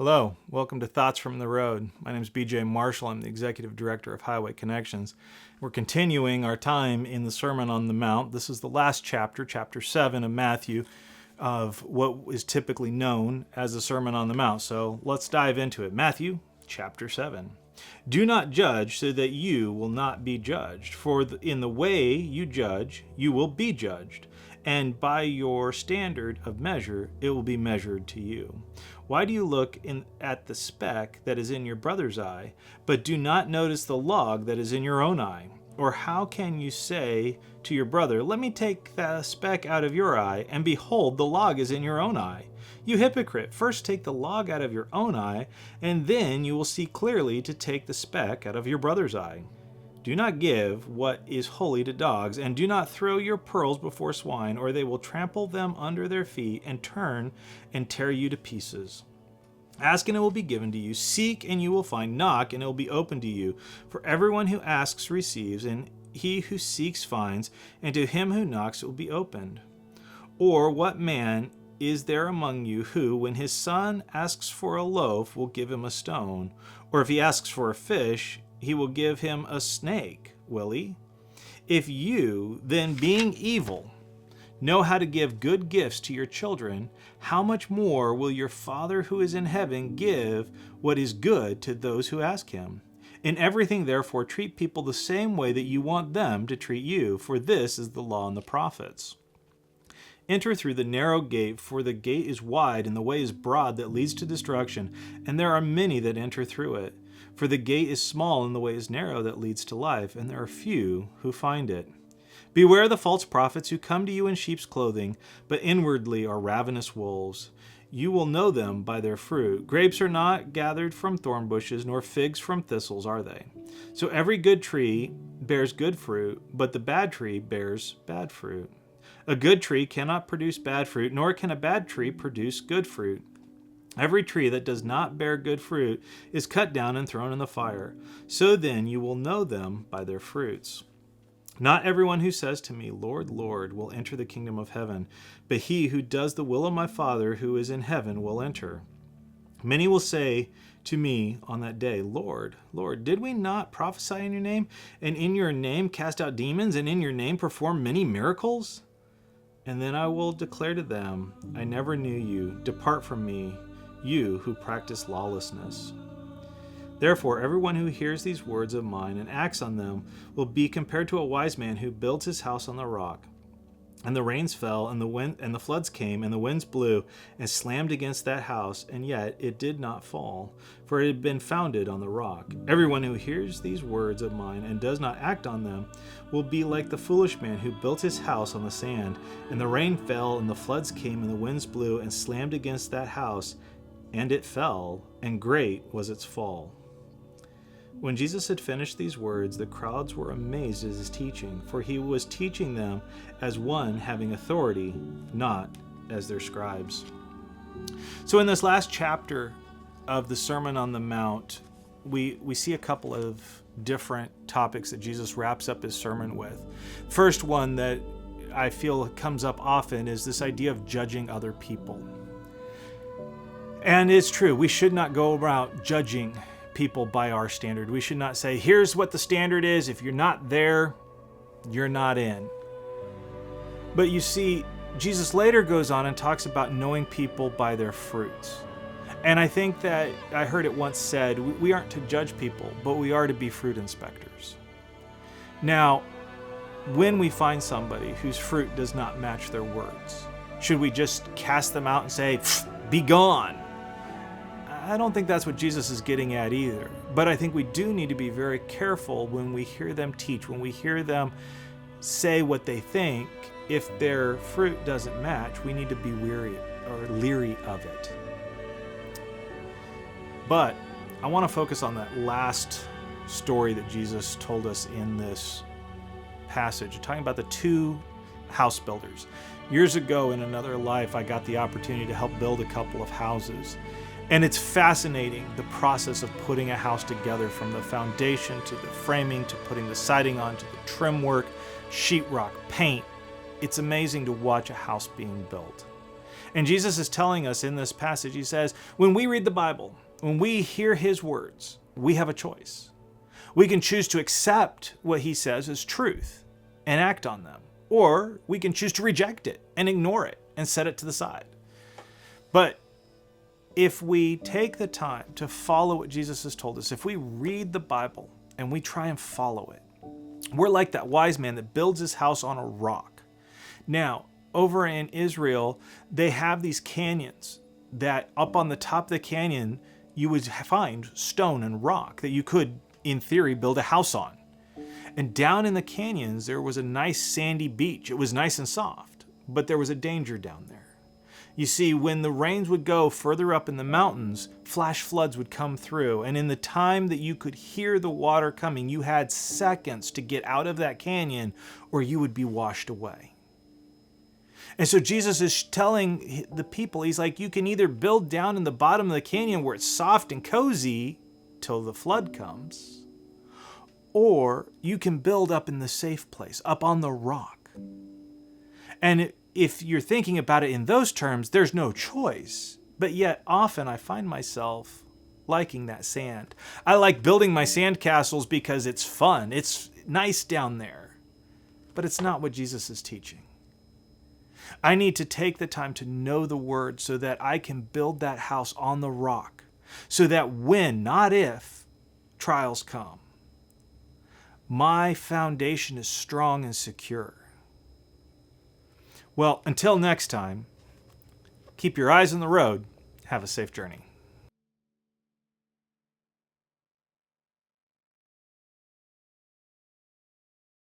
Hello, welcome to Thoughts from the Road. My name is BJ Marshall. I'm the Executive Director of Highway Connections. We're continuing our time in the Sermon on the Mount. This is the last chapter, chapter 7 of Matthew, of what is typically known as the Sermon on the Mount. So let's dive into it. Matthew chapter 7. Do not judge so that you will not be judged. For in the way you judge, you will be judged. And by your standard of measure, it will be measured to you. Why do you look at the speck that is in your brother's eye, but do not notice the log that is in your own eye? Or how can you say to your brother, let me take the speck out of your eye, and behold, the log is in your own eye? You hypocrite, first take the log out of your own eye, and then you will see clearly to take the speck out of your brother's eye. Do not give what is holy to dogs, and do not throw your pearls before swine, or they will trample them under their feet and turn and tear you to pieces. Ask and it will be given to you. Seek and you will find. Knock and it will be opened to you. For everyone who asks receives, and he who seeks finds, and to him who knocks it will be opened. Or what man is there among you who, when his son asks for a loaf, will give him a stone? Or if he asks for a fish, he will give him a snake, will he? If you, then being evil, know how to give good gifts to your children, how much more will your Father who is in heaven give what is good to those who ask him? In everything, therefore, treat people the same way that you want them to treat you, for this is the law and the prophets. Enter through the narrow gate, for the gate is wide and the way is broad that leads to destruction, and there are many that enter through it. For the gate is small and the way is narrow that leads to life, and there are few who find it. Beware the false prophets who come to you in sheep's clothing, but inwardly are ravenous wolves. You will know them by their fruit. Grapes are not gathered from thorn bushes, nor figs from thistles, are they? So every good tree bears good fruit, but the bad tree bears bad fruit. A good tree cannot produce bad fruit, nor can a bad tree produce good fruit. Every tree that does not bear good fruit is cut down and thrown in the fire. So then you will know them by their fruits. Not everyone who says to me, Lord, Lord, will enter the kingdom of heaven, but he who does the will of my Father who is in heaven will enter. Many will say to me on that day, Lord, Lord, did we not prophesy in your name, and in your name cast out demons, and in your name perform many miracles? And then I will declare to them, I never knew you. Depart from me, you who practice lawlessness. Therefore, everyone who hears these words of mine and acts on them will be compared to a wise man who built his house on the rock. And the rains fell, and the floods came, and the winds blew and slammed against that house, and yet it did not fall, for it had been founded on the rock. Everyone who hears these words of mine and does not act on them will be like the foolish man who built his house on the sand. And the rain fell, and the floods came, and the winds blew and slammed against that house, and it fell, and great was its fall. When Jesus had finished these words, the crowds were amazed at his teaching, for he was teaching them as one having authority, not as their scribes. So in this last chapter of the Sermon on the Mount, we see a couple of different topics that Jesus wraps up his sermon with. First one that I feel comes up often is this idea of judging other people. And it's true, we should not go around judging people by our standard. We should not say, here's what the standard is. If you're not there, you're not in. But you see, Jesus later goes on and talks about knowing people by their fruits. And I think that I heard it once said, we aren't to judge people, but we are to be fruit inspectors. Now, when we find somebody whose fruit does not match their words, should we just cast them out and say, be gone? I don't think that's what Jesus is getting at either. But I think we do need to be very careful when we hear them teach, when we hear them say what they think. If their fruit doesn't match, we need to be weary or leery of it. But I want to focus on that last story that Jesus told us in this passage, talking about the two house builders. Years ago in another life, I got the opportunity to help build a couple of houses. And it's fascinating, the process of putting a house together, from the foundation to the framing to putting the siding on to the trim work, sheetrock, paint. It's amazing to watch a house being built. And Jesus is telling us in this passage, he says, when we read the Bible, when we hear his words, we have a choice. We can choose to accept what he says as truth and act on them, or we can choose to reject it and ignore it and set it to the side. But if we take the time to follow what Jesus has told us, if we read the Bible and we try and follow it, we're like that wise man that builds his house on a rock. Now, over in Israel, they have these canyons that up on the top of the canyon, you would find stone and rock that you could, in theory, build a house on. And down in the canyons, there was a nice sandy beach. It was nice and soft, but there was a danger down there. You see, when the rains would go further up in the mountains, flash floods would come through. And in the time that you could hear the water coming, you had seconds to get out of that canyon or you would be washed away. And so Jesus is telling the people, he's like, you can either build down in the bottom of the canyon where it's soft and cozy till the flood comes, or you can build up in the safe place, up on the rock. And if you're thinking about it in those terms, there's no choice. But yet often I find myself liking that sand. I like building my sand castles because it's fun. It's nice down there. But it's not what Jesus is teaching. I need to take the time to know the word so that I can build that house on the rock. So that when, not if, trials come, my foundation is strong and secure. Well, until next time, keep your eyes on the road. Have a safe journey.